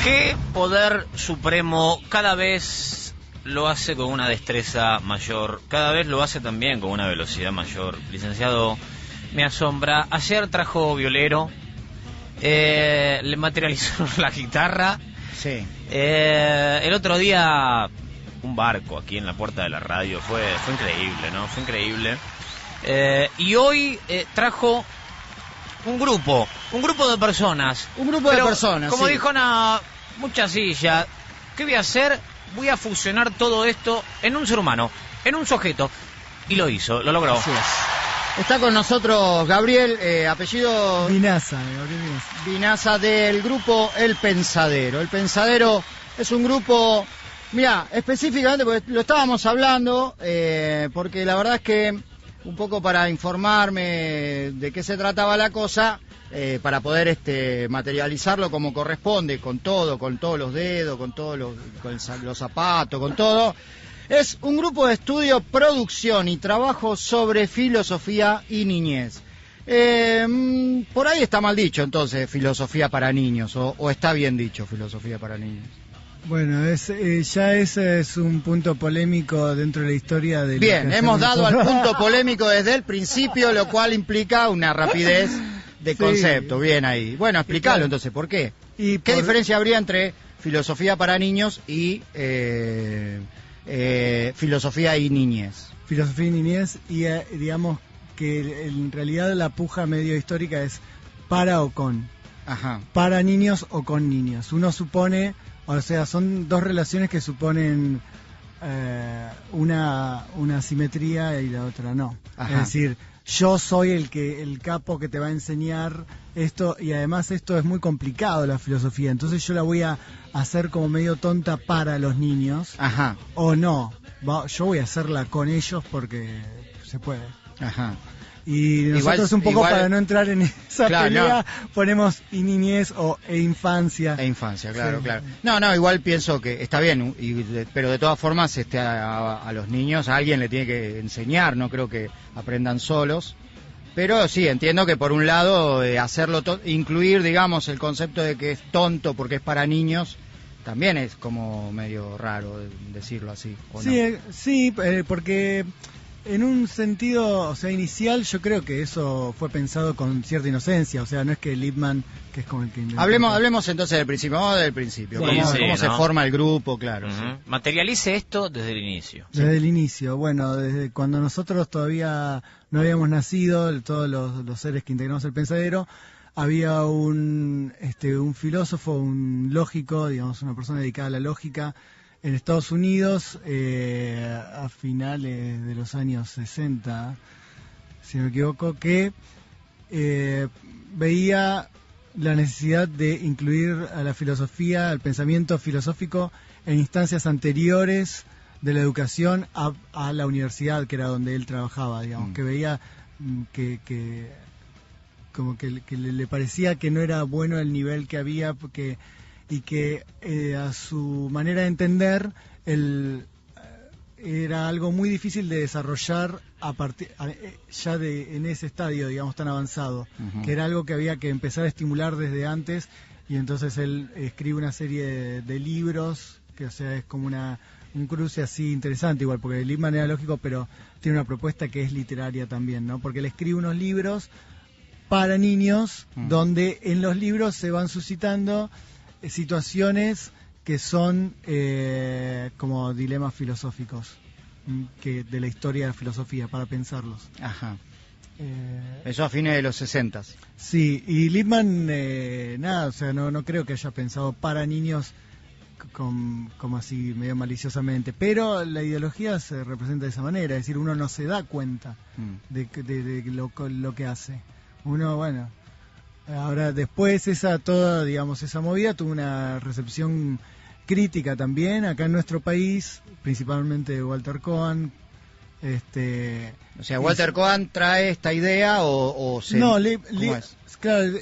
¿Qué poder supremo cada vez lo hace con una destreza mayor? Cada vez lo hace también con una velocidad mayor. Licenciado, me asombra. Ayer trajo violero, le materializó la guitarra. Sí. El otro día un barco aquí en la puerta de la radio. Fue increíble, ¿no? Fue increíble. Y hoy trajo un grupo de personas. Un grupo de personas, como sí. dijo Ana, mucha silla. ¿Qué voy a hacer? Voy a fusionar todo esto en un ser humano, en un sujeto. Y lo hizo, lo logró. Así es. Está con nosotros Gabriel, apellido Vinaza, Gabriel Vinaza. Vinaza, del grupo El Pensadero. El Pensadero es un grupo, mira, específicamente porque lo estábamos hablando, porque la verdad es que un poco para informarme de qué se trataba la cosa, para poder materializarlo como corresponde, con todos los dedos, con los zapatos, con todo. Es un grupo de estudio, producción y trabajo sobre filosofía y niñez. Por ahí está mal dicho entonces filosofía para niños, o está bien dicho filosofía para niños. Bueno, ya ese es un punto polémico dentro de la historia del... Bien, hemos dado al punto polémico desde el principio, lo cual implica una rapidez de concepto. Bien ahí. Bueno, explícalo entonces, ¿por qué? ¿Qué diferencia habría entre filosofía para niños y filosofía y niñez? Filosofía y niñez, y digamos que en realidad la puja medio histórica es para o con. Ajá. Para niños o con niños. Uno supone... O sea, son dos relaciones que suponen una simetría y la otra no. Ajá. Es decir, yo soy el capo que te va a enseñar esto, y además esto es muy complicado, la filosofía. Entonces yo la voy a hacer como medio tonta para los niños. Ajá. O no, yo voy a hacerla con ellos porque se puede. Ajá. Y nosotros igual, para no entrar en esa pelea, ponemos y niñez e infancia. E infancia, claro, sí. Claro. No, igual pienso que está bien, pero de todas formas a los niños a alguien le tiene que enseñar, no creo que aprendan solos. Pero sí, entiendo que por un lado hacerlo incluir, digamos, el concepto de que es tonto porque es para niños, también es como medio raro decirlo así. ¿O sí, no? Sí, porque... En un sentido, o sea, inicial, yo creo que eso fue pensado con cierta inocencia. O sea, no es que Lippmann, que es como el que inventó. Hablemos entonces del principio. Vamos del principio. Sí, ¿Cómo se forma el grupo? Claro. Sí. Materialice esto desde el inicio. Desde el inicio. Bueno, desde cuando nosotros todavía no habíamos nacido, todos los seres que integramos el Pensadero, había un filósofo, un lógico, digamos, una persona dedicada a la lógica, en Estados Unidos, a finales de los años 60, si no me equivoco, que veía la necesidad de incluir a la filosofía, al pensamiento filosófico, en instancias anteriores de la educación a la universidad, que era donde él trabajaba, digamos, que veía que le parecía que no era bueno el nivel que había, y que a su manera de entender era algo muy difícil de desarrollar en ese estadio, digamos, tan avanzado, que era algo que había que empezar a estimular desde antes, y entonces él escribe una serie de libros, que o sea, es como un cruce así interesante, igual, porque Lippmann era lógico, pero tiene una propuesta que es literaria también, ¿no? Porque él escribe unos libros para niños, donde en los libros se van suscitando situaciones que son como dilemas filosóficos de la historia de la filosofía, para pensarlos. Ajá. Eso a fines de los 60. Sí, y Lippmann, o sea, no creo que haya pensado para niños como así, medio maliciosamente, pero la ideología se representa de esa manera, es decir, uno no se da cuenta de lo que hace. Uno, bueno... Ahora, después esa movida tuvo una recepción crítica también acá en nuestro país, principalmente Walter Cohen. O sea, Walter Cohen trae esta idea o se... No, ¿cómo es? Claro,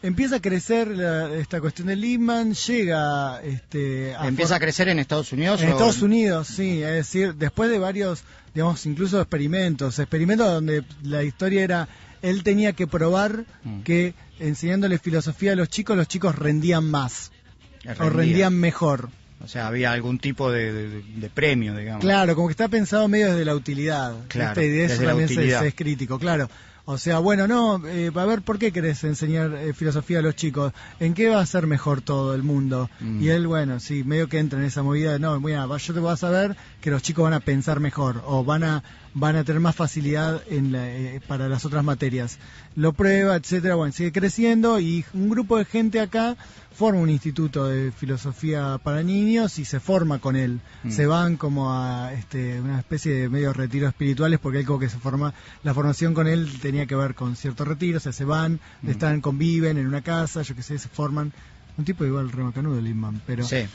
empieza a crecer esta cuestión de Lippmann, llega... ¿Empieza a crecer en Estados Unidos? En Estados Unidos, sí, es decir, después de varios, digamos, incluso experimentos donde la historia era... Él tenía que probar que enseñándole filosofía a los chicos rendían más. o rendían mejor. O sea, había algún tipo de premio, digamos. Claro, como que está pensado medio desde la utilidad. Claro, y de eso desde la también utilidad. se es crítico, claro. O sea, bueno, no, a ver, ¿por qué querés enseñar filosofía a los chicos? ¿En qué va a ser mejor todo el mundo? Y él, bueno, sí, medio que entra en esa movida de, no, bueno, yo te voy a saber que los chicos van a pensar mejor o van a tener más facilidad para las otras materias. Lo prueba, etcétera, bueno, sigue creciendo y un grupo de gente acá forma un instituto de filosofía para niños y se forma con él. Se van como a una especie de medios retiros espirituales porque él como que se forma, la formación con él tenía que ver con ciertos retiros, o sea, se van, conviven en una casa, yo qué sé, se forman. Un tipo igual re macanudo el imán, pero... Sí.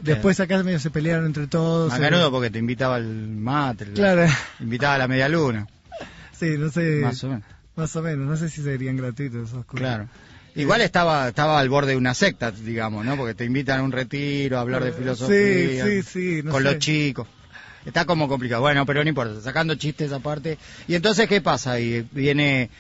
Después acá medio se pelearon entre todos. Macanudo porque te invitaba al mate, claro. Invitaba a la media luna. Sí, no sé. Más o menos. Más o menos, no sé si serían gratuitos esos cursos. Claro. Igual estaba al borde de una secta, digamos, ¿no? Porque te invitan a un retiro a hablar de filosofía. Sí, no con sé. los chicos. Está como complicado. Bueno, pero no importa, sacando chistes aparte. Y entonces, ¿qué pasa? Y viene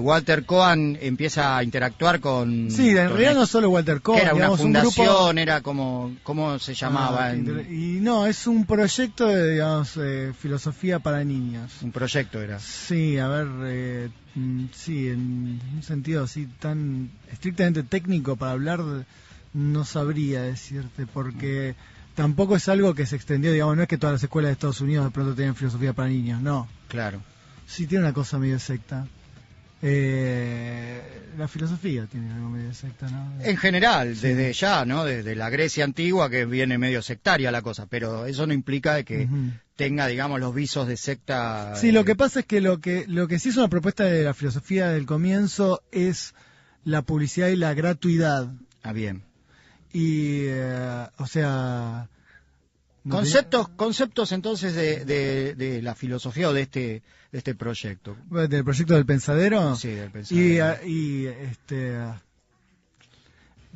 Walter Cohen, empieza a interactuar con... Sí, en realidad no solo Walter Cohen. Era una digamos, fundación, un grupo... era como... ¿Cómo se llamaba? Y no, es un proyecto de, digamos, filosofía para niños. Un proyecto era. Sí, a ver, sí, en un sentido así tan estrictamente técnico para hablar, no sabría decirte, porque... Tampoco es algo que se extendió, digamos, no es que todas las escuelas de Estados Unidos de pronto tenían filosofía para niños, no. Claro. Sí, tiene una cosa medio secta. La filosofía tiene algo medio secta, ¿no? En general, sí. Desde ya, ¿no? Desde la Grecia antigua que viene medio sectaria la cosa, pero eso no implica de que tenga, digamos, los visos de secta. Sí, lo que pasa es que lo que sí es una propuesta de la filosofía del comienzo es la publicidad y la gratuidad. Ah, bien. Y, o sea... Conceptos entonces de la filosofía o de este proyecto. ¿Del proyecto del pensadero? Sí, del pensadero.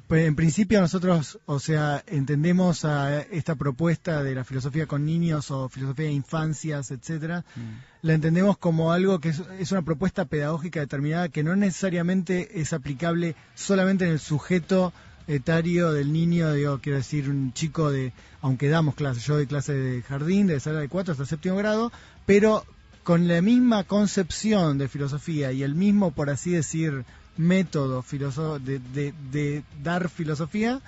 Pues en principio nosotros, o sea, entendemos a esta propuesta de la filosofía con niños o filosofía de infancias, etcétera, la entendemos como algo que es una propuesta pedagógica determinada que no necesariamente es aplicable solamente en el sujeto etario del niño, digo, quiero decir, un chico aunque damos clases, yo doy clase de jardín, de sala de 4 hasta 7º grado, pero con la misma concepción de filosofía y el mismo, por así decir, método de dar filosofía,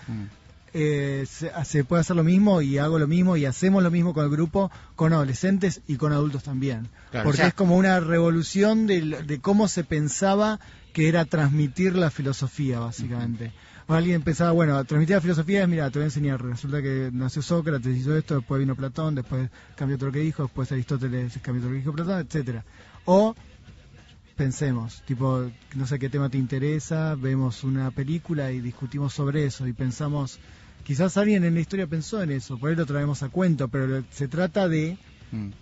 se puede hacer lo mismo y hago lo mismo y hacemos lo mismo con el grupo, con adolescentes y con adultos también. Claro, porque es como una revolución de cómo se pensaba que era transmitir la filosofía, básicamente. Alguien pensaba, bueno, transmitir la filosofía es, mira, te voy a enseñar, resulta que nació Sócrates, hizo esto, después vino Platón, después cambió otro que dijo, después Aristóteles cambió otro que dijo Platón, etcétera. O pensemos, tipo, no sé qué tema te interesa, vemos una película y discutimos sobre eso y pensamos, quizás alguien en la historia pensó en eso, por ahí lo traemos a cuento, pero se trata de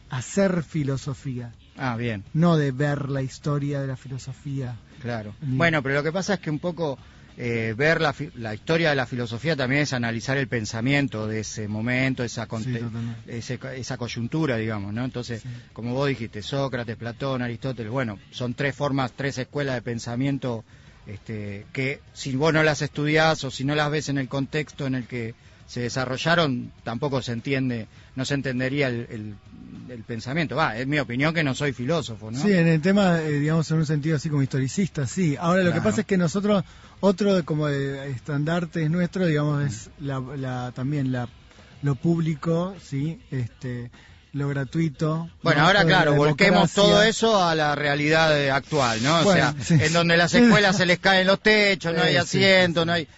hacer filosofía. Ah, bien. No de ver la historia de la filosofía. Claro. Bueno, pero lo que pasa es que un poco... ver la historia de la filosofía también es analizar el pensamiento de ese momento, esa coyuntura, digamos, ¿no? Entonces, como vos dijiste, Sócrates, Platón, Aristóteles, bueno, son tres escuelas de pensamiento que si vos no las estudiás o si no las ves en el contexto en el que se desarrollaron, tampoco no se entendería el pensamiento. Es mi opinión, que no soy filósofo, ¿no? Sí, en el tema, digamos, en un sentido así como historicista, sí. Ahora, lo que pasa es que nosotros, otro como de estandartes nuestro, digamos, es también lo público, ¿sí? Lo gratuito. Bueno, ¿no? Ahora, claro, volquemos todo eso a la realidad actual, ¿no? Bueno, o sea, en donde las escuelas se les caen los techos, no hay asientos, no hay...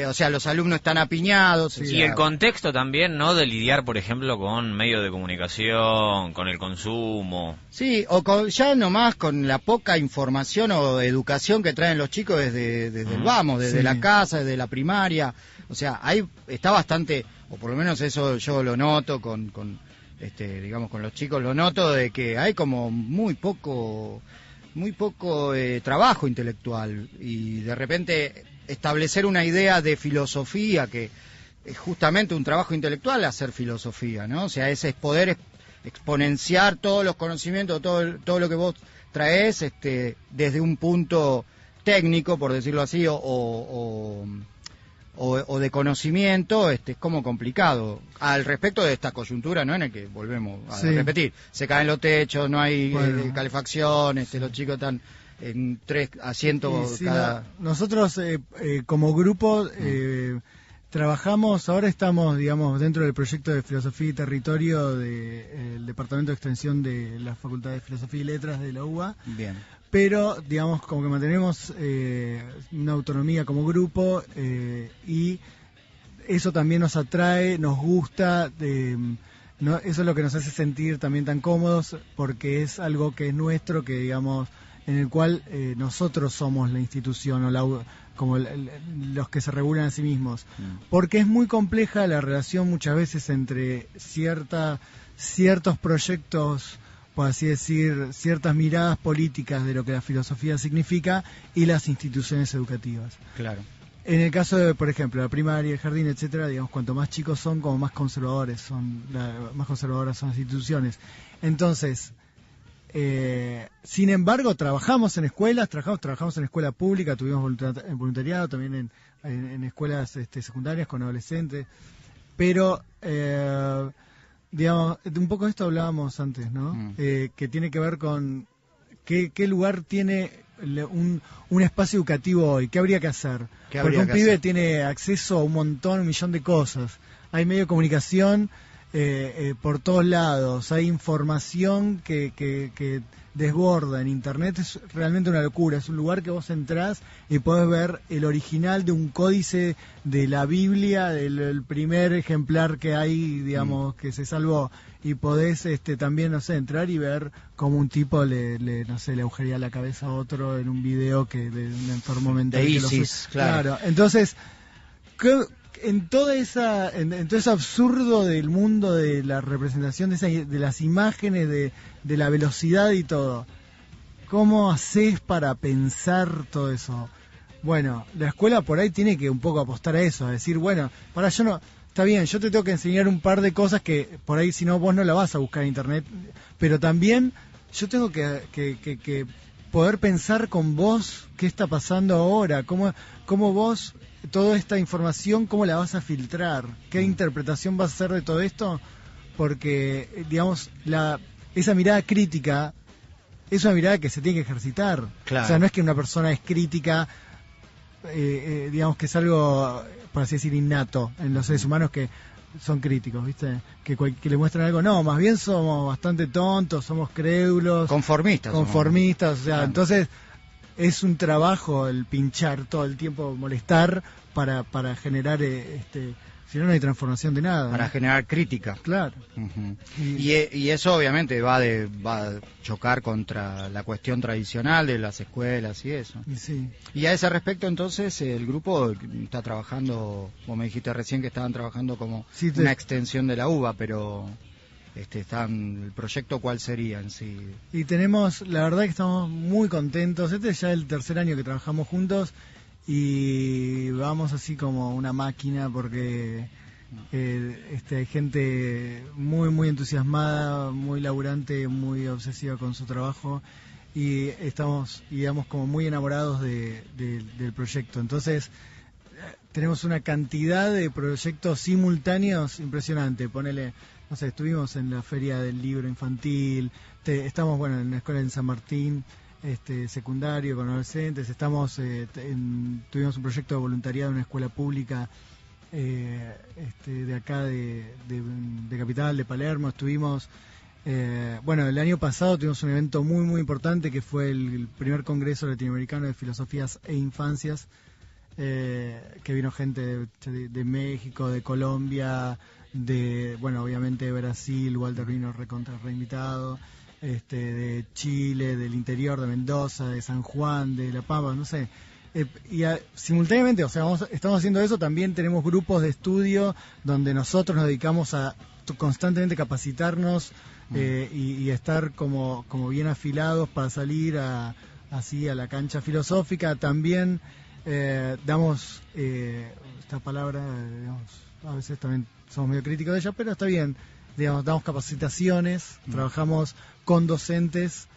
o sea, los alumnos están apiñados. Y el contexto también, ¿no? De lidiar, por ejemplo, con medios de comunicación, con el consumo. Sí, ya nomás con la poca información o educación que traen los chicos desde el vamos, desde la casa, desde la primaria. O sea, ahí está bastante, o por lo menos eso yo lo noto digamos, con los chicos lo noto, de que hay como muy poco trabajo intelectual y de repente... establecer una idea de filosofía, que es justamente un trabajo intelectual hacer filosofía, ¿no? O sea, ese es poder exponenciar todos los conocimientos, todo lo que vos traés, desde un punto técnico, por decirlo así, o o de conocimiento, es como complicado. Al respecto de esta coyuntura, ¿no? En el que volvemos a repetir, se caen los techos, no hay calefacción, los chicos están en 3 asientos cada... Nosotros como grupo trabajamos, ahora estamos, digamos, dentro del proyecto de Filosofía y Territorio del Departamento de Extensión de la Facultad de Filosofía y Letras de la UBA. Bien. Pero, digamos, como que mantenemos una autonomía como grupo y eso también nos atrae, nos gusta, eso es lo que nos hace sentir también tan cómodos, porque es algo que es nuestro, que digamos, en el cual nosotros somos la institución o como los que se regulan a sí mismos. Porque es muy compleja la relación muchas veces entre ciertos proyectos, por así decir, ciertas miradas políticas de lo que la filosofía significa y las instituciones educativas. Claro. En el caso de, por ejemplo, la primaria, el jardín, etcétera, digamos, cuanto más chicos son, como más conservadoras son las instituciones. Entonces, sin embargo, trabajamos en escuelas, trabajamos en escuela pública, tuvimos voluntariado también en escuelas secundarias con adolescentes, pero digamos, un poco de esto hablábamos antes, ¿no? Que tiene que ver con qué lugar tiene un espacio educativo hoy, qué habría que hacer. Porque un pibe tiene acceso a un millón de cosas. Hay medio de comunicación por todos lados, hay información que desborda en internet, es realmente una locura. Es un lugar que vos entrás y podés ver el original de un códice de la Biblia, del primer ejemplar que hay, digamos, que se salvó, y podés también, no sé, entrar y ver cómo un tipo le agujería la cabeza a otro en un video de un enfermo mental de ISIS, claro. Entonces, en todo ese absurdo del mundo de la representación de las imágenes, de la velocidad y todo, ¿cómo haces para pensar todo eso? Bueno, la escuela por ahí tiene que un poco apostar a eso, a decir, bueno, está bien, yo te tengo que enseñar un par de cosas que por ahí si no vos no la vas a buscar en internet, pero también yo tengo que poder pensar con vos qué está pasando ahora, cómo vos toda esta información, ¿cómo la vas a filtrar? ¿Qué interpretación vas a hacer de todo esto? Porque, digamos, esa mirada crítica es una mirada que se tiene que ejercitar. Claro. O sea, no es que una persona es crítica, digamos que es algo, por así decir, innato en los seres humanos que son críticos, ¿viste? Que le muestran algo. No, más bien somos bastante tontos, somos crédulos. Conformistas. O sea, claro. Entonces es un trabajo el pinchar todo el tiempo, molestar para generar, si no, no hay transformación de nada. Para generar crítica. Claro. Uh-huh. Y eso obviamente va a chocar contra la cuestión tradicional de las escuelas y eso. Sí. Y a ese respecto entonces el grupo está trabajando, vos me dijiste recién que estaban trabajando como una extensión de la UBA, pero... el proyecto, ¿cuál sería en sí? Y la verdad que estamos muy contentos. Este es ya el tercer año que trabajamos juntos y vamos así como una máquina porque hay gente muy muy entusiasmada, muy laburante, muy obsesiva con su trabajo y estamos, digamos, como muy enamorados del proyecto. Entonces tenemos una cantidad de proyectos simultáneos impresionante. Ponele, no sé, estuvimos en la Feria del Libro Infantil, estamos, bueno, en la escuela en San Martín, secundario con adolescentes, tuvimos un proyecto de voluntariado en una escuela pública de acá de Capital, de Palermo. Estuvimos, bueno, el año pasado tuvimos un evento muy muy importante que fue el primer Congreso Latinoamericano de Filosofías e Infancias, que vino gente de México, de Colombia, bueno, obviamente de Brasil, Walter vino reinvitado, de Chile, del interior, de Mendoza, de San Juan, de La Pampa, no sé. Simultáneamente, o sea, estamos haciendo eso, también tenemos grupos de estudio donde nosotros nos dedicamos a constantemente capacitarnos y estar como bien afilados para salir así a la cancha filosófica. También damos esta palabra, digamos, a veces también somos medio críticos de ella, pero está bien, digamos, damos capacitaciones, trabajamos con docentes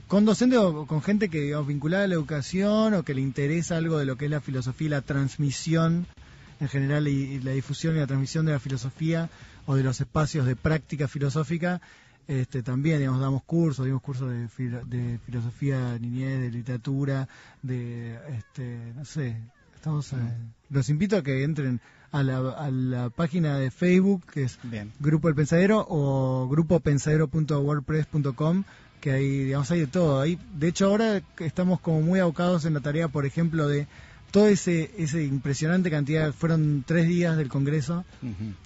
con docentes o con gente que, digamos, vinculada a la educación o que le interesa algo de lo que es la filosofía y la transmisión en general y la difusión y la transmisión de la filosofía o de los espacios de práctica filosófica. También, digamos, dimos cursos de filosofía, niñez, de literatura, no sé, los invito a que entren a la página de Facebook, que es Bien. Grupo El Pensadero, o grupopensadero.wordpress.com, que ahí, digamos, hay de todo. Ahí, de hecho, ahora estamos como muy abocados en la tarea, por ejemplo, de todo ese impresionante cantidad, fueron 3 días del Congreso,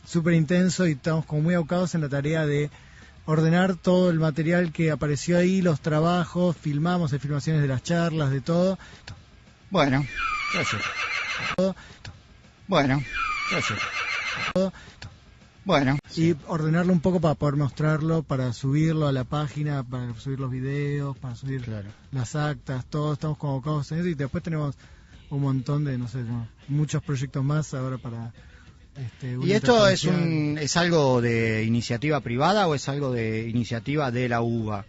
súper intenso, y estamos como muy abocados en la tarea de ordenar todo el material que apareció ahí, los trabajos, hay filmaciones de las charlas, de todo. Bueno, gracias. Bueno, gracias. Bueno. Y ordenarlo un poco para poder mostrarlo, para subirlo a la página, para subir los videos, para subir las actas, todo. Estamos convocados en eso, y después tenemos un montón de, muchos proyectos más ahora para... ¿Y esto es algo de iniciativa privada o es algo de iniciativa de la UBA?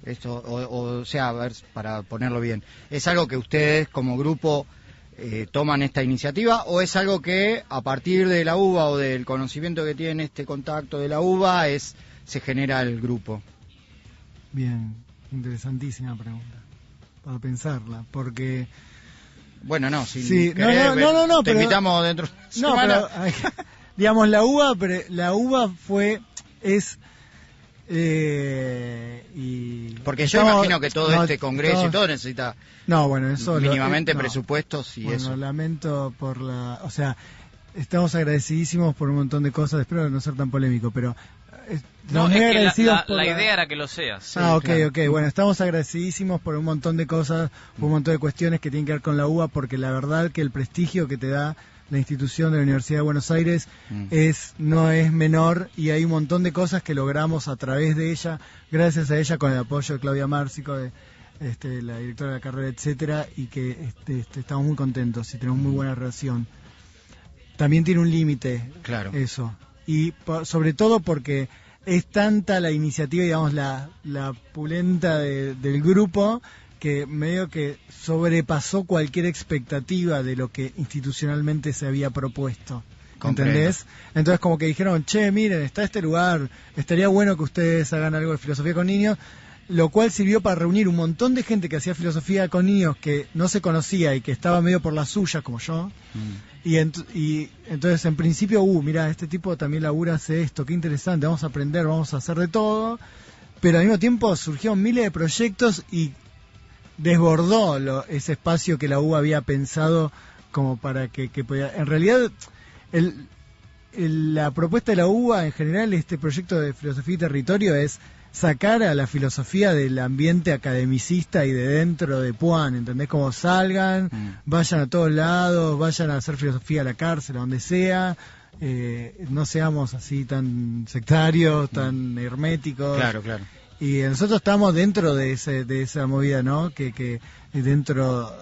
Esto, o sea, a ver, para ponerlo bien, ¿es algo que ustedes como grupo toman esta iniciativa, o es algo que a partir de la UBA o del conocimiento que tiene este contacto de la UBA se genera el grupo? Bien, interesantísima pregunta para pensarla, porque... Bueno, no, sí, te pero, invitamos dentro de una semana. Pero, digamos, la UBA porque yo imagino que todo este congreso y todo necesita mínimamente presupuestos y eso. Lamento o sea, estamos agradecidísimos por un montón de cosas, espero no ser tan polémico, pero no, es que la idea era que lo seas. Sí, ok. Bueno, estamos agradecidísimos por un montón de cosas, por un montón de cuestiones que tienen que ver con la UBA, porque la verdad que el prestigio que te da la institución de la Universidad de Buenos Aires no es menor, y hay un montón de cosas que logramos a través de ella, gracias a ella, con el apoyo de Claudia Márcico, la directora de la carrera, etcétera, y que estamos muy contentos y tenemos muy buena relación. También tiene un límite, eso, y sobre todo porque es tanta la iniciativa, digamos, la pulenta del grupo, que medio que sobrepasó cualquier expectativa de lo que institucionalmente se había propuesto. ¿Entendés? Entonces como que dijeron, miren, está este lugar, estaría bueno que ustedes hagan algo de filosofía con niños, lo cual sirvió para reunir un montón de gente que hacía filosofía con niños que no se conocía y que estaba medio por la suya, como yo. Y entonces en principio, mirá, este tipo también labura, hace esto, qué interesante, vamos a aprender, vamos a hacer de todo, pero al mismo tiempo surgieron miles de proyectos y desbordó ese espacio que la UBA había pensado como para que pudiera... En realidad, la propuesta de la UBA en general, este proyecto de filosofía y territorio, es sacar a la filosofía del ambiente academicista y de dentro de Puan, ¿entendés? Como salgan, vayan a todos lados, vayan a hacer filosofía a la cárcel, a donde sea, no seamos así tan sectarios, tan herméticos. Claro. Y nosotros estamos dentro de esa movida, ¿no? Que dentro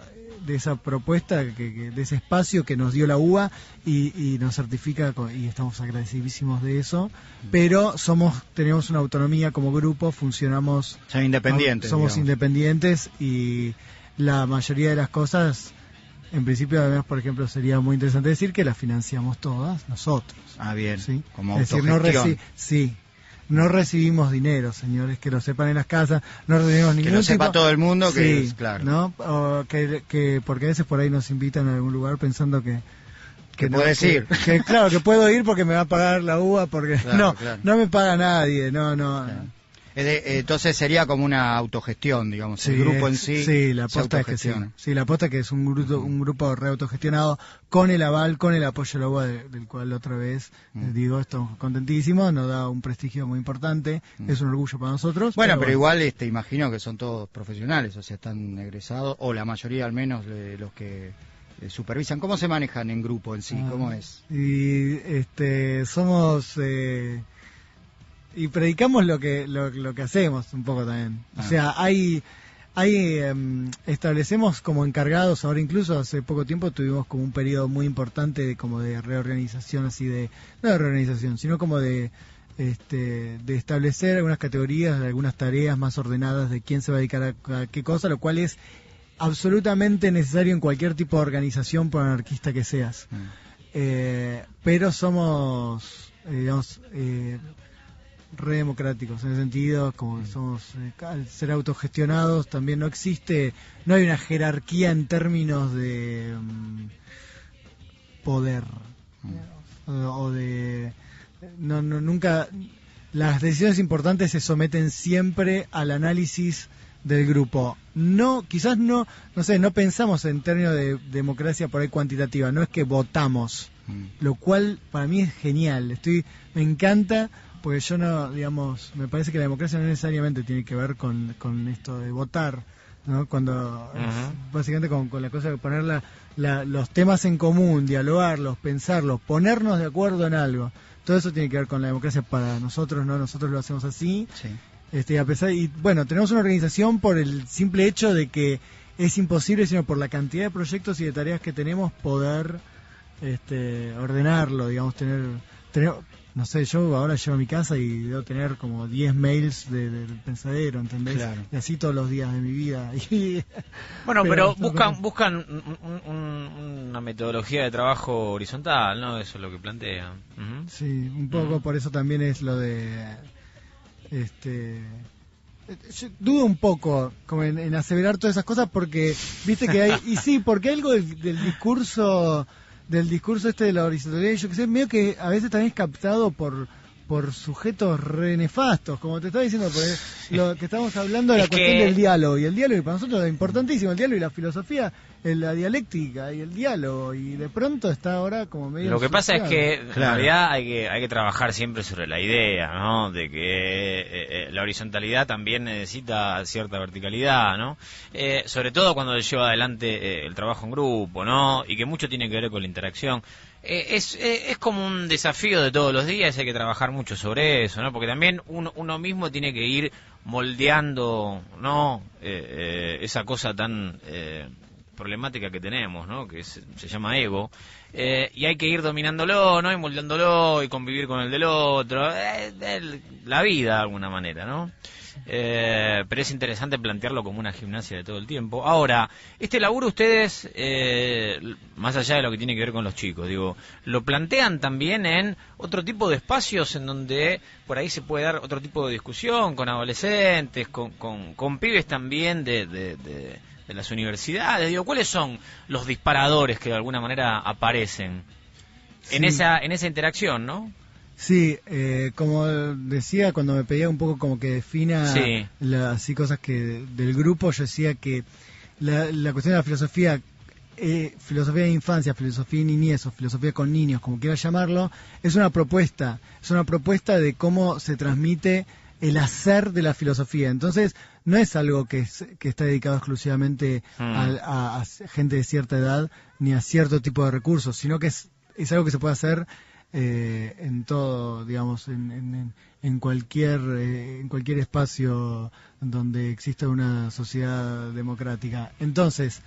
de esa propuesta, de ese espacio que nos dio la UBA y nos certifica, y estamos agradecidísimos de eso, pero tenemos una autonomía como grupo, funcionamos... Son independientes. Somos independientes, y la mayoría de las cosas, en principio, además, por ejemplo, sería muy interesante decir que las financiamos todas nosotros. Ah, bien. ¿Sí? Como es autogestión. Decir, no recibimos dinero, señores, que lo sepan en las casas, no recibimos ningún tipo... Que lo sepa todo el mundo, que es claro. ¿No? O que porque a veces por ahí nos invitan a algún lugar pensando que puedes ir. Claro, que puedo ir porque me va a pagar la UBA, porque claro. No me paga nadie, no. Claro. Entonces sería como una autogestión, digamos, el grupo en sí. Sí, la aposta es que sí. Sí, la aposta es que es un grupo reautogestionado, con el aval, con el apoyo de la UBA, del cual la otra vez, estamos contentísimos, nos da un prestigio muy importante, es un orgullo para nosotros. Bueno, pero igual imagino que son todos profesionales, o sea, están egresados, o la mayoría al menos de los que supervisan. ¿Cómo se manejan en grupo en sí? ¿Cómo es? Y somos... y predicamos lo que hacemos un poco también. O sea, establecemos como encargados, ahora incluso hace poco tiempo tuvimos como un periodo muy importante de reorganización, así no de reorganización, sino como de de establecer algunas categorías, algunas tareas más ordenadas de quién se va a dedicar a qué cosa, lo cual es absolutamente necesario en cualquier tipo de organización, por anarquista que seas. Pero somos, digamos, re democráticos en ese sentido, como somos, al ser autogestionados también no hay una jerarquía en términos de poder, o de nunca las decisiones importantes se someten siempre al análisis del grupo. Quizás no pensamos en términos de democracia por ahí cuantitativa, no es que votamos, lo cual para mí es genial, me encanta, porque yo me parece que la democracia no necesariamente tiene que ver con esto de votar, ¿no? Cuando básicamente con la cosa de poner los temas en común, dialogarlos, pensarlos, ponernos de acuerdo en algo. Todo eso tiene que ver con la democracia para nosotros, ¿no? Nosotros lo hacemos así. Sí. Tenemos una organización por el simple hecho de que es imposible, sino por la cantidad de proyectos y de tareas que tenemos, poder ordenarlo, digamos, tener, no sé, yo ahora llego a mi casa y debo tener como 10 mails del Pensadero, ¿entendés? Claro. Y así todos los días de mi vida. Bueno, pero buscan una metodología de trabajo horizontal, ¿no? Eso es lo que plantean. Sí, un poco por eso también es lo de... yo dudo un poco como en aseverar todas esas cosas, porque viste que hay... Y sí, porque algo del discurso de la horizontalidad, yo que sé, medio que a veces también es captado por sujetos re nefastos, como te estaba diciendo, porque lo que estamos hablando de la cuestión del diálogo, y el diálogo para nosotros es importantísimo, el diálogo y la filosofía, la dialéctica y el diálogo, y de pronto está ahora como medio... Lo que pasa es que en realidad hay que trabajar siempre sobre la idea, ¿no? De que la horizontalidad también necesita cierta verticalidad, ¿no? Sobre todo cuando se lleva adelante el trabajo en grupo, ¿no? Y que mucho tiene que ver con la interacción. Es como un desafío de todos los días, hay que trabajar mucho sobre eso, ¿no? Porque también uno mismo tiene que ir moldeando, ¿no? Esa cosa tan problemática que tenemos, ¿no? Que se llama ego, y hay que ir dominándolo, ¿no? Y moldeándolo y convivir con el del otro, la vida de alguna manera, ¿no? Pero es interesante plantearlo como una gimnasia de todo el tiempo. Ahora, este laburo ustedes, más allá de lo que tiene que ver con los chicos, digo, lo plantean también en otro tipo de espacios en donde por ahí se puede dar otro tipo de discusión con adolescentes, con pibes también de las universidades. Digo, ¿cuáles son los disparadores que de alguna manera aparecen en esa interacción, no? Sí, como decía, cuando me pedía un poco como que defina así cosas que del grupo, yo decía que la cuestión de la filosofía de infancia, filosofía de niñez o filosofía con niños, como quieras llamarlo, es una propuesta de cómo se transmite el hacer de la filosofía. Entonces, no es algo que está dedicado exclusivamente a gente de cierta edad ni a cierto tipo de recursos, sino que es algo que se puede hacer en todo, digamos, en cualquier espacio donde exista una sociedad democrática. Entonces,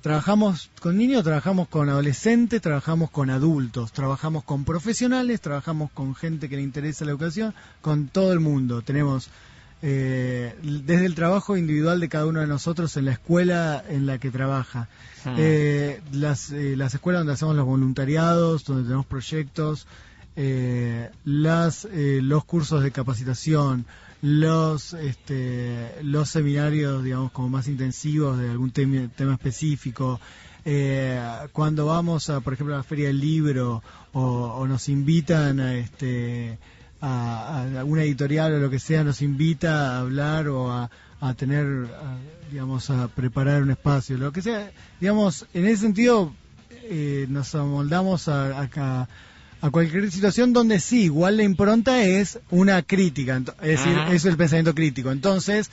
trabajamos con niños, trabajamos con adolescentes, trabajamos con adultos, trabajamos con profesionales, trabajamos con gente que le interesa la educación, con todo el mundo. Tenemos desde el trabajo individual de cada uno de nosotros en la escuela en la que trabaja, las escuelas donde hacemos los voluntariados, donde tenemos proyectos, los cursos de capacitación, los seminarios, digamos, como más intensivos de algún tema específico, cuando vamos por ejemplo, a la Feria del Libro o nos invitan a alguna editorial o lo que sea, nos invita a hablar o a tener, digamos, a preparar un espacio, lo que sea, digamos, en ese sentido nos amoldamos a cualquier situación donde sí, igual la impronta es una crítica, es decir, eso es el pensamiento crítico. Entonces,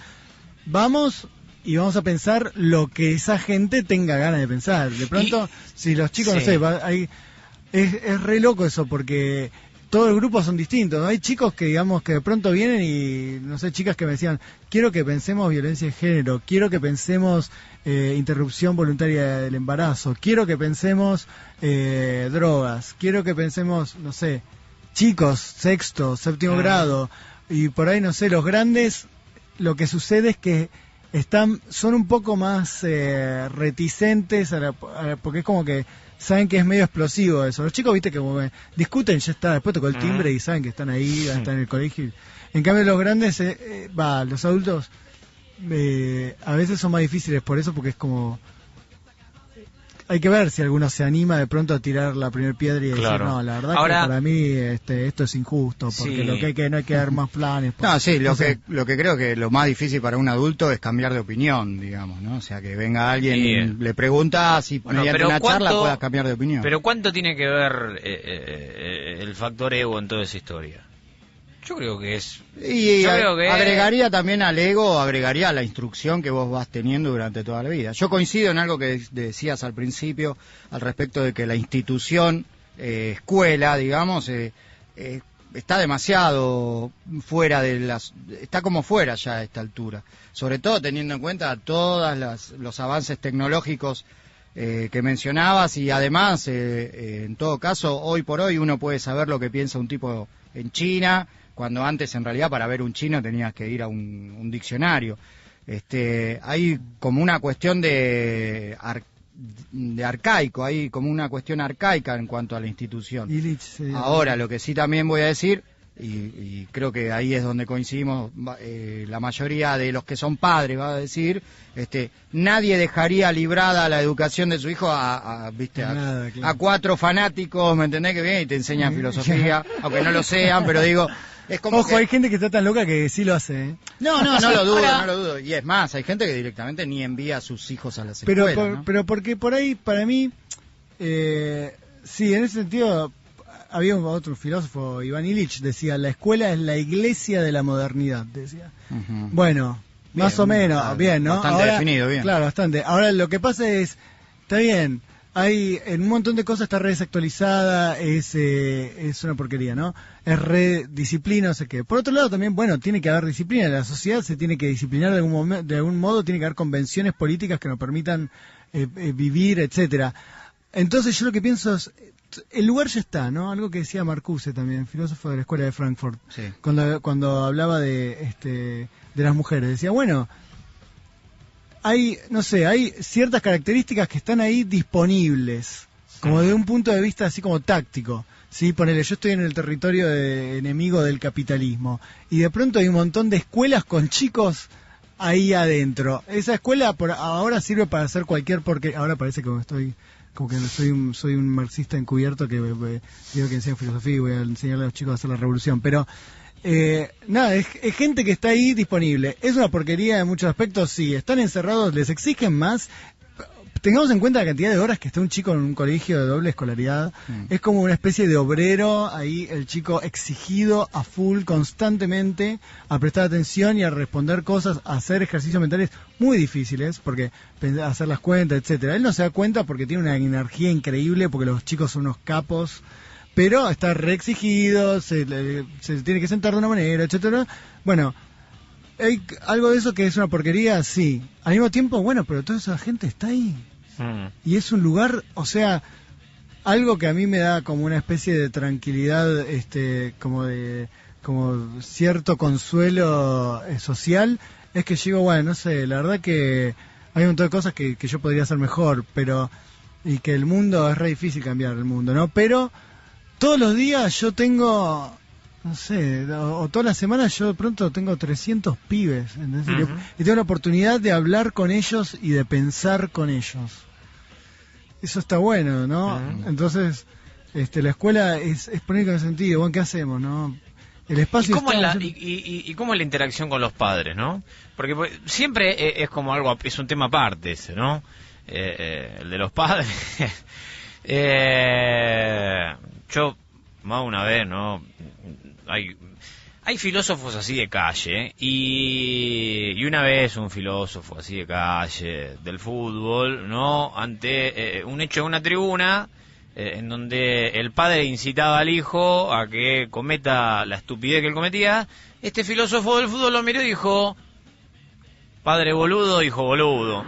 vamos a pensar lo que esa gente tenga ganas de pensar. De pronto, si los chicos, no sé, es re loco eso, porque todos los grupos son distintos, ¿no? Hay chicos que, digamos, que de pronto vienen y, no sé, chicas que me decían, quiero que pensemos violencia de género, quiero que pensemos interrupción voluntaria del embarazo, quiero que pensemos drogas, quiero que pensemos, no sé, chicos, sexto, séptimo grado, y por ahí, no sé, los grandes, lo que sucede es que son un poco más reticentes porque es como que saben que es medio explosivo eso. Los chicos, viste, que como que discuten, ya está, después tocó el timbre y saben que están ahí, están en el colegio. En cambio los grandes, los adultos, a veces son más difíciles por eso, porque es como... Hay que ver si alguno se anima de pronto a tirar la primera piedra y decir, no, la verdad que para mí esto es injusto, porque no hay que dar más planes. No, sí, lo que creo que lo más difícil para un adulto es cambiar de opinión, digamos, ¿no? O sea, que venga alguien y le pregunta si mediante una charla puedas cambiar de opinión. Pero ¿cuánto tiene que ver el factor ego en toda esa historia? Yo creo que es... agregaría también al ego, agregaría la instrucción que vos vas teniendo durante toda la vida. Yo coincido en algo que decías al principio, al respecto de que la institución, escuela, digamos, está demasiado fuera está como fuera ya a esta altura. Sobre todo teniendo en cuenta todos los avances tecnológicos que mencionabas, y además, en todo caso, hoy por hoy uno puede saber lo que piensa un tipo en China, cuando antes en realidad para ver un chino tenías que ir a un diccionario. Hay como una cuestión de arcaico, hay como una cuestión arcaica en cuanto a la institución. Ahora, lo que sí también voy a decir, y creo que ahí es donde coincidimos la mayoría de los que son padres, va a decir, nadie dejaría librada la educación de su hijo a 4 fanáticos, ¿me entendés? Que vienen y te enseñan filosofía, aunque no lo sean, pero digo... Ojo, hay gente que está tan loca que sí lo hace, ¿eh? No lo dudo. Y es más, hay gente que directamente ni envía a sus hijos a las escuelas, ¿no? Pero porque por ahí, para mí, sí, en ese sentido, había otro filósofo, Iván Illich, decía, la escuela es la iglesia de la modernidad, decía. Bueno, bien, más o menos, bien, ¿no? Bastante definido, bien. Claro, bastante. Ahora, lo que pasa es, está bien, en un montón de cosas está re desactualizada, es una porquería, ¿no? Es re disciplina, no sé qué. Por otro lado también, bueno, tiene que haber disciplina, la sociedad se tiene que disciplinar de algún modo, tiene que haber convenciones políticas que nos permitan vivir, etcétera. Entonces yo lo que pienso es, el lugar ya está, ¿no? Algo que decía Marcuse también, filósofo de la Escuela de Frankfurt, sí. Cuando hablaba de las mujeres, decía, bueno, hay ciertas características que están ahí disponibles, como de un punto de vista así como táctico. Sí, ponele, yo estoy en el territorio enemigo del capitalismo, y de pronto hay un montón de escuelas con chicos ahí adentro. Esa escuela ahora sirve para hacer porque ahora parece que soy un marxista encubierto que digo que enseño filosofía y voy a enseñarle a los chicos a hacer la revolución, pero es gente que está ahí disponible. Es una porquería en muchos aspectos, sí. Están encerrados, les exigen más. Tengamos en cuenta la cantidad de horas que está un chico en un colegio de doble escolaridad. Es como una especie de obrero, ahí el chico exigido a full constantemente a prestar atención y a responder cosas, a hacer ejercicios mentales muy difíciles, porque hacer las cuentas, etcétera. Él no se da cuenta porque tiene una energía increíble, porque los chicos son unos capos, pero está reexigido, se tiene que sentar de una manera, etcétera. Bueno, hay algo de eso que es una porquería, sí. Al mismo tiempo, bueno, pero toda esa gente está ahí. Y es un lugar, o sea, algo que a mí me da como una especie de tranquilidad, como cierto consuelo social, es que yo digo, bueno, no sé, la verdad que hay un montón de cosas que yo podría hacer mejor, y que el mundo, es re difícil cambiar el mundo, ¿no? Pero todos los días yo tengo, no sé, o todas las semanas yo de pronto tengo 300 pibes, ¿entendés? Y tengo la oportunidad de hablar con ellos y de pensar con ellos. Eso está bueno, ¿no? Entonces, la escuela es poner con el sentido, bueno, ¿qué hacemos, no? El espacio ¿Y cómo es la interacción con los padres, no? Porque siempre es como algo, es un tema aparte ese, ¿no? El de los padres. Yo, más una vez, ¿no? Hay filósofos así de calle, y una vez un filósofo así de calle del fútbol, ¿no? Ante un hecho en una tribuna, en donde el padre incitaba al hijo a que cometa la estupidez que él cometía, este filósofo del fútbol lo miró y dijo: padre boludo, hijo boludo,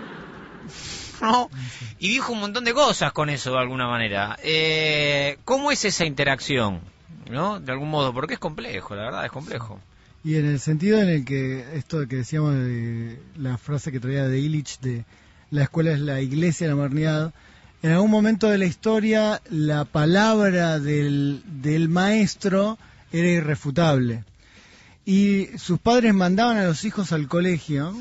¿no? Y dijo un montón de cosas con eso de alguna manera. ¿Cómo es esa interacción? ¿no? De algún modo, porque es complejo, la verdad, es complejo. Y en el sentido en el que esto que decíamos de la frase que traía de Illich de la escuela es la iglesia de la modernidad, en algún momento de la historia la palabra del maestro era irrefutable. Y sus padres mandaban a los hijos al colegio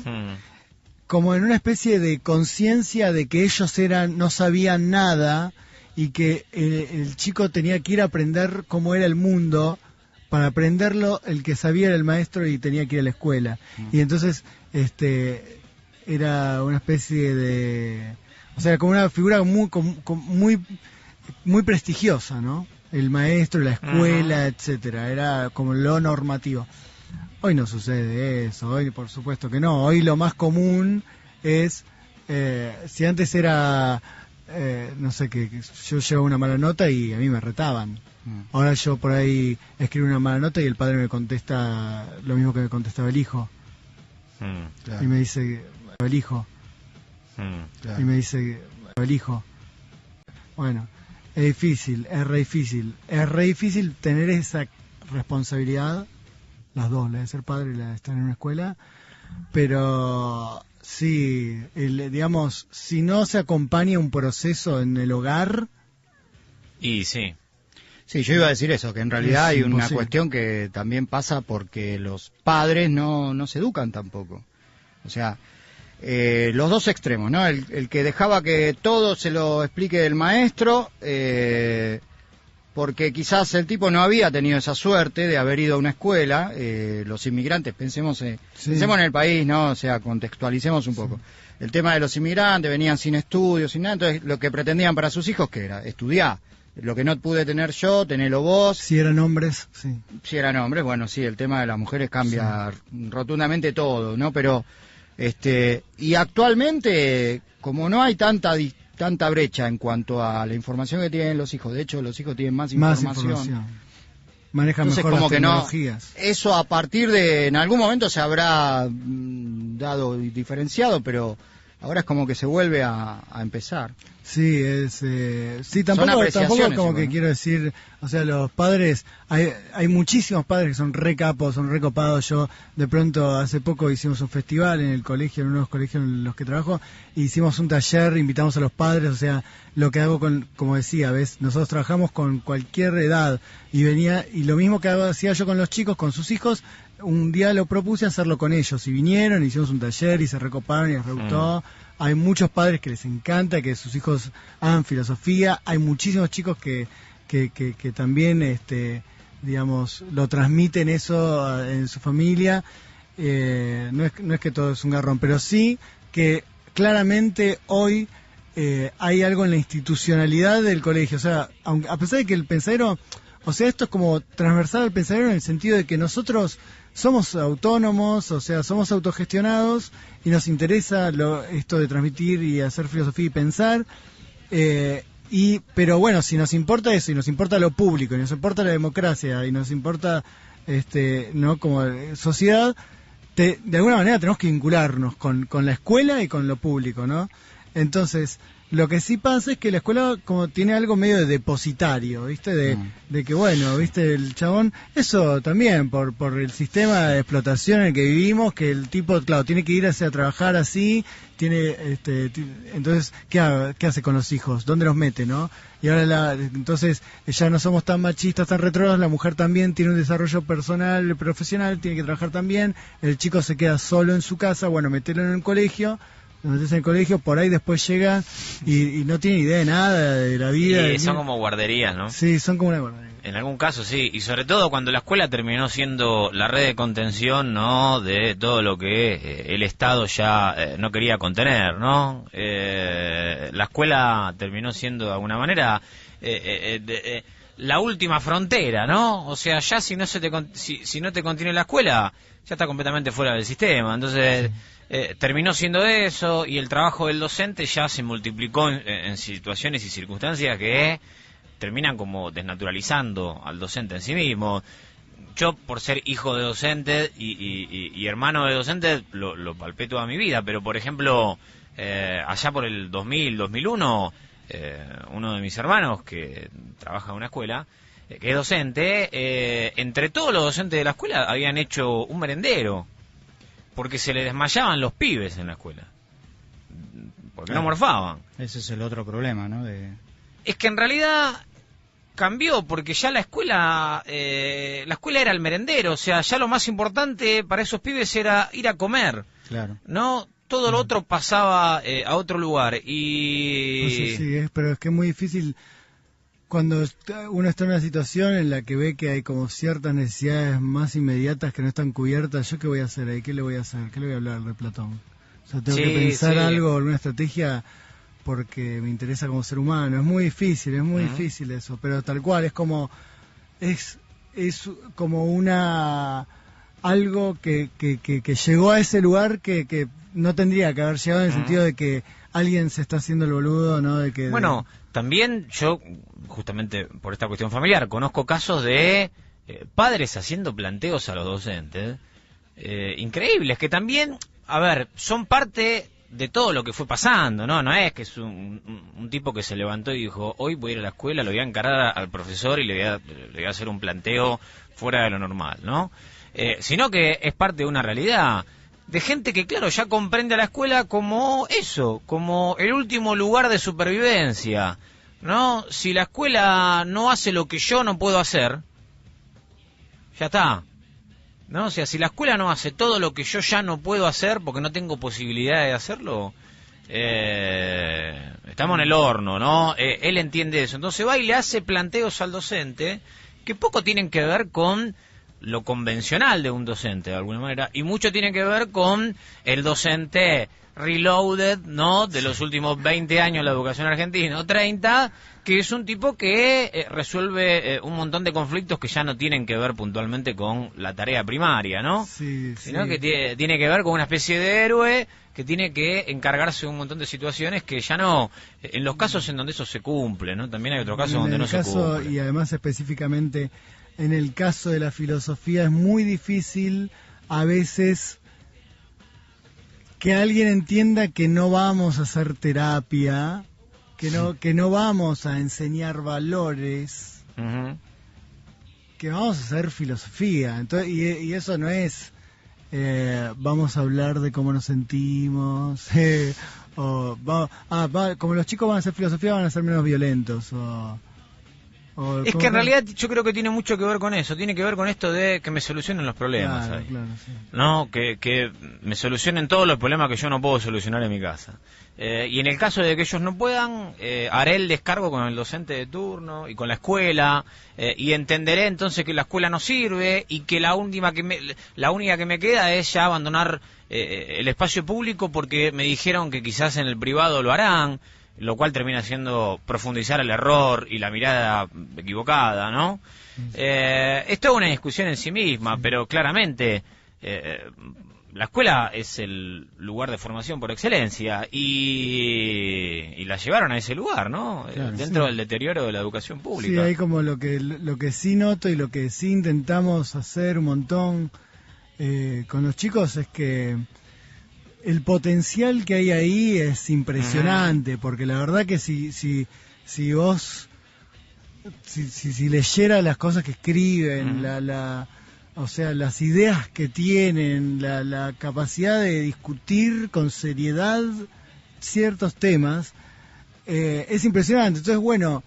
como en una especie de conciencia de que ellos no sabían nada y que el chico tenía que ir a aprender cómo era el mundo. Para aprenderlo, el que sabía era el maestro y tenía que ir a la escuela. Y entonces era una especie de... O sea, como una figura muy prestigiosa, ¿no? El maestro, la escuela, etcétera. Era como lo normativo. Hoy no sucede eso, hoy por supuesto que no. Hoy lo más común es... si antes era... no sé, que yo llevo una mala nota y a mí me retaban. Ahora yo por ahí escribo una mala nota y el padre me contesta lo mismo que me contestaba el hijo. Claro. Y me dice, el hijo. Claro. Y me dice, el hijo. Bueno, es difícil, es re difícil. Es re difícil tener esa responsabilidad, las dos, la de ser padre y la de estar en una escuela. Pero sí, digamos, si no se acompaña un proceso en el hogar... Y sí. Sí, yo iba a decir eso, que en realidad hay una imposible. cuestión que también pasa porque los padres no se educan tampoco. O sea, los dos extremos, ¿no? El que dejaba que todo se lo explique el maestro, porque quizás el tipo no había tenido esa suerte de haber ido a una escuela. Los inmigrantes, pensemos en el país, ¿no? O sea, contextualicemos un poco. El tema de los inmigrantes, venían sin estudios, sin nada, entonces lo que pretendían para sus hijos, ¿qué era? Estudiar. Lo que no pude tener yo, tenelo vos. Si eran hombres, sí. Si eran hombres, bueno, sí, el tema de las mujeres cambia rotundamente todo, ¿no? Pero, y actualmente, como no hay tanta brecha en cuanto a la información que tienen los hijos, de hecho, los hijos tienen más información. Manejan Entonces, mejor como las que tecnologías. Eso a partir de, en algún momento se habrá dado y diferenciado, pero ahora es como que se vuelve a empezar. Sí, sí, tampoco como igual, que ¿no? quiero decir, o sea, los padres, hay muchísimos padres que son re capos, son re copados. Yo de pronto hace poco hicimos un festival en el colegio, en uno de los colegios en los que trabajo, e hicimos un taller, invitamos a los padres, o sea, lo que hago como decía, ¿ves? Nosotros trabajamos con cualquier edad y lo mismo que hacía yo con los chicos, con sus hijos. Un día lo propuse hacerlo con ellos y vinieron, hicimos un taller y se recoparon y les gustó. Hay muchos padres que les encanta que sus hijos hagan filosofía. Hay muchísimos chicos que también, digamos, lo transmiten eso en su familia. No es que todo es un garrón, pero sí que claramente hoy hay algo en la institucionalidad del colegio. O sea, a pesar de que el pensadero... O sea, esto es como transversal al pensadero en el sentido de que nosotros somos autónomos, o sea, somos autogestionados y nos interesa esto de transmitir y hacer filosofía y pensar. Pero bueno, si nos importa eso y nos importa lo público y nos importa la democracia y nos importa, no como sociedad, de alguna manera tenemos que vincularnos con la escuela y con lo público, ¿no? Entonces, lo que sí pasa es que la escuela como tiene algo medio de depositario, ¿viste? De que, bueno, ¿viste? El chabón, eso también, por el sistema de explotación en el que vivimos, que el tipo, claro, tiene que ir a trabajar así, entonces, ¿qué hace con los hijos? ¿Dónde los mete, no? Y ahora, entonces, ya no somos tan machistas, tan retrógrados, la mujer también tiene un desarrollo personal, profesional, tiene que trabajar también, el chico se queda solo en su casa, bueno, metelo en el colegio, lo metes en el colegio, por ahí después llega y no tiene idea de nada de la vida. Y son como guarderías, ¿no? Sí, son como una guardería. En algún caso sí, y sobre todo cuando la escuela terminó siendo la red de contención, ¿no? De todo lo que el Estado ya no quería contener, ¿no? La escuela terminó siendo de alguna manera la última frontera, ¿no? O sea, ya si no te contiene la escuela, ya está completamente fuera del sistema. Entonces, terminó siendo eso, y el trabajo del docente ya se multiplicó en situaciones y circunstancias que terminan como desnaturalizando al docente en sí mismo. Yo, por ser hijo de docente y hermano de docente, lo palpé toda mi vida, pero por ejemplo, allá por el 2000, 2001, uno de mis hermanos que trabaja en una escuela, que es docente, entre todos los docentes de la escuela habían hecho un merendero, porque se le desmayaban los pibes en la escuela, porque no morfaban. Ese es el otro problema, ¿no? Es que en realidad cambió, porque ya la escuela era el merendero, o sea, ya lo más importante para esos pibes era ir a comer, claro, ¿no? Todo lo otro pasaba a otro lugar y... Sí, pero es que es muy difícil cuando uno está en una situación en la que ve que hay como ciertas necesidades más inmediatas que no están cubiertas. ¿Yo qué voy a hacer ahí? ¿Qué le voy a hacer? ¿Qué le voy a hablar de Platón? O sea, tengo que pensar algo, alguna estrategia, porque me interesa como ser humano. Es muy difícil eso, pero tal cual, es como una algo que llegó a ese lugar que no tendría que haber llegado, en el sentido de que alguien se está haciendo el boludo, ¿no? Bueno, también yo, justamente por esta cuestión familiar, conozco casos de padres haciendo planteos a los docentes increíbles, que también, a ver, son parte de todo lo que fue pasando, ¿no? No es que es un tipo que se levantó y dijo, hoy voy a ir a la escuela, lo voy a encarar al profesor y le voy a hacer un planteo fuera de lo normal, ¿no? Sino que es parte de una realidad de gente que, claro, ya comprende a la escuela como eso, como el último lugar de supervivencia, ¿no? Si la escuela no hace lo que yo no puedo hacer, ya está, ¿no? O sea, si la escuela no hace todo lo que yo ya no puedo hacer porque no tengo posibilidad de hacerlo, estamos en el horno, ¿no? Él entiende eso. Entonces va y le hace planteos al docente que poco tienen que ver con lo convencional de un docente, de alguna manera, y mucho tiene que ver con el docente reloaded, ¿no?, de los últimos 20 años de la educación argentina, o 30, que es un tipo que resuelve un montón de conflictos que ya no tienen que ver puntualmente con la tarea primaria, ¿no? Sí, sino que tiene que ver con una especie de héroe que tiene que encargarse de un montón de situaciones que ya no, en los casos en donde eso se cumple, ¿no? También hay otros casos donde no se cumple. Y además específicamente en el caso de la filosofía es muy difícil a veces que alguien entienda que no vamos a hacer terapia, que no vamos a enseñar valores, que vamos a hacer filosofía. Entonces, y eso no es vamos a hablar de cómo nos sentimos, como los chicos van a hacer filosofía van a ser menos violentos, es que en realidad yo creo que tiene mucho que ver con eso, tiene que ver con esto de que me solucionen los problemas, claro, sí. ¿no? Que me solucionen todos los problemas que yo no puedo solucionar en mi casa. Y en el caso de que ellos no puedan, haré el descargo con el docente de turno y con la escuela, y entenderé entonces que la escuela no sirve y que la única que me queda es ya abandonar el espacio público porque me dijeron que quizás en el privado lo harán, lo cual termina siendo profundizar el error y la mirada equivocada, ¿no? Es toda una discusión en sí misma, pero claramente la escuela es el lugar de formación por excelencia y la llevaron a ese lugar, ¿no? Claro, dentro del deterioro de la educación pública. Sí, hay como lo que sí noto y lo que sí intentamos hacer un montón con los chicos es que el potencial que hay ahí es impresionante, porque la verdad que si vos leyera las cosas que escriben, o sea, las ideas que tienen, la capacidad de discutir con seriedad ciertos temas, es impresionante. Entonces, bueno,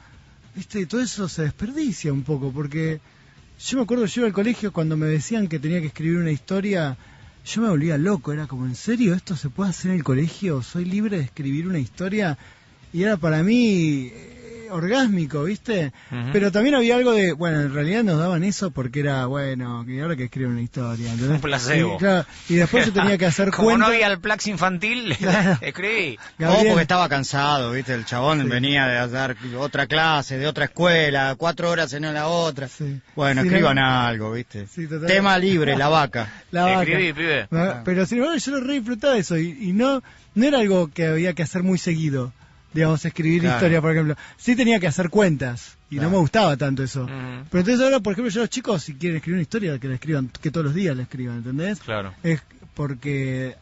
todo eso se desperdicia un poco, porque yo me acuerdo, yo iba al colegio cuando me decían que tenía que escribir una historia. Yo me volvía loco, era como, ¿en serio esto se puede hacer en el colegio? ¿Soy libre de escribir una historia? Y era para mí orgásmico, ¿viste? Pero también había algo de, bueno, en realidad nos daban eso porque era, bueno, que ahora que escriben una historia, ¿entendés? Un placebo. Y después yo tenía que hacer como cuenta. No había el Plax infantil, claro. Escribí. Gabriel. Porque estaba cansado, ¿viste? El chabón venía de dar otra clase, de otra escuela, 4 horas en la otra. Sí. Bueno, escriban algo, ¿viste? Sí, tema libre, la vaca. Escribí, pibe. Pero sin embargo yo lo re disfrutaba de eso y no era algo que había que hacer muy seguido. Digamos, escribir historia, por ejemplo. Sí tenía que hacer cuentas, y no me gustaba tanto eso. Pero entonces ahora, por ejemplo, yo los chicos, si quieren escribir una historia, que la escriban, que todos los días la escriban, ¿entendés? Claro. Es porque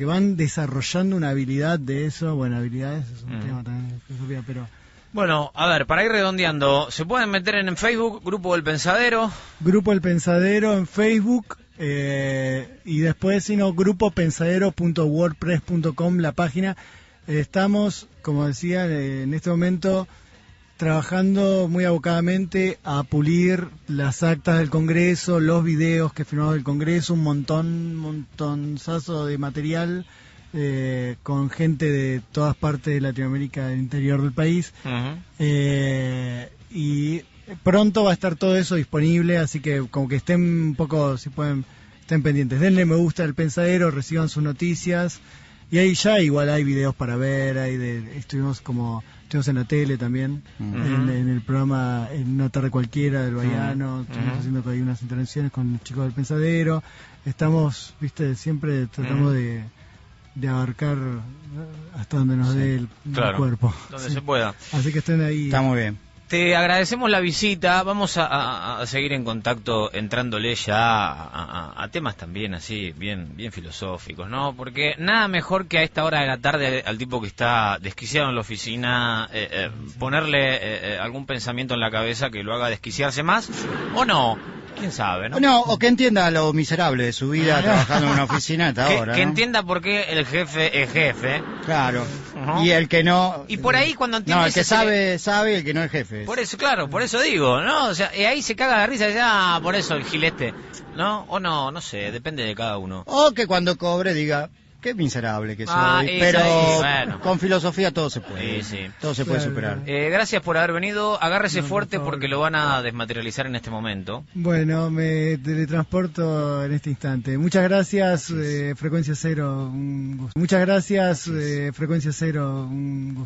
van desarrollando una habilidad de eso. Bueno, habilidades es un tema también de filosofía, pero Bueno, a ver, para ir redondeando, ¿se pueden meter en Facebook, Grupo del Pensadero? Grupo El Pensadero en Facebook, y después, si no, grupopensadero.wordpress.com, la página. Estamos, como decía, en este momento trabajando muy abocadamente a pulir las actas del Congreso, los videos que filmamos del Congreso, un montonzazo de material, con gente de todas partes de Latinoamérica, del interior del país. Y pronto va a estar todo eso disponible, así que como que estén un poco, si pueden, estén pendientes. Denle me gusta al Pensadero, reciban sus noticias. Y ahí ya igual hay videos para ver, estuvimos en la tele también, en el programa En una tarde cualquiera del Bahiano, estuvimos haciendo ahí unas intervenciones con los chicos del Pensadero. Estamos, siempre tratamos de abarcar hasta donde nos dé el cuerpo. Donde se pueda. Así que estén ahí. Está muy bien. Te agradecemos la visita, vamos a seguir en contacto entrándole ya a temas también así, bien filosóficos, ¿no? Porque nada mejor que a esta hora de la tarde al tipo que está desquiciado en la oficina, ponerle algún pensamiento en la cabeza que lo haga desquiciarse más, o no, quién sabe, ¿no? No, o que entienda lo miserable de su vida trabajando en una oficina hasta ahora, que ¿no? entienda por qué el jefe es jefe. Claro. Y el que no... Y por ahí cuando entiende... No, el que sabe y el que no es jefe. Por eso, claro, por eso digo, ¿no? O sea, ahí se caga la risa y dice, por eso el gilete, ¿no? O no sé, depende de cada uno. O que cuando cobre diga, qué miserable que soy. Pero bueno, con filosofía todo se puede. Sí. Todo se puede superar. Gracias por haber venido, agárrese fuerte porque lo van a desmaterializar en este momento. Bueno, me teletransporto en este instante. Muchas gracias, Frecuencia Cero, un gusto. Muchas gracias, Frecuencia Cero, un gusto.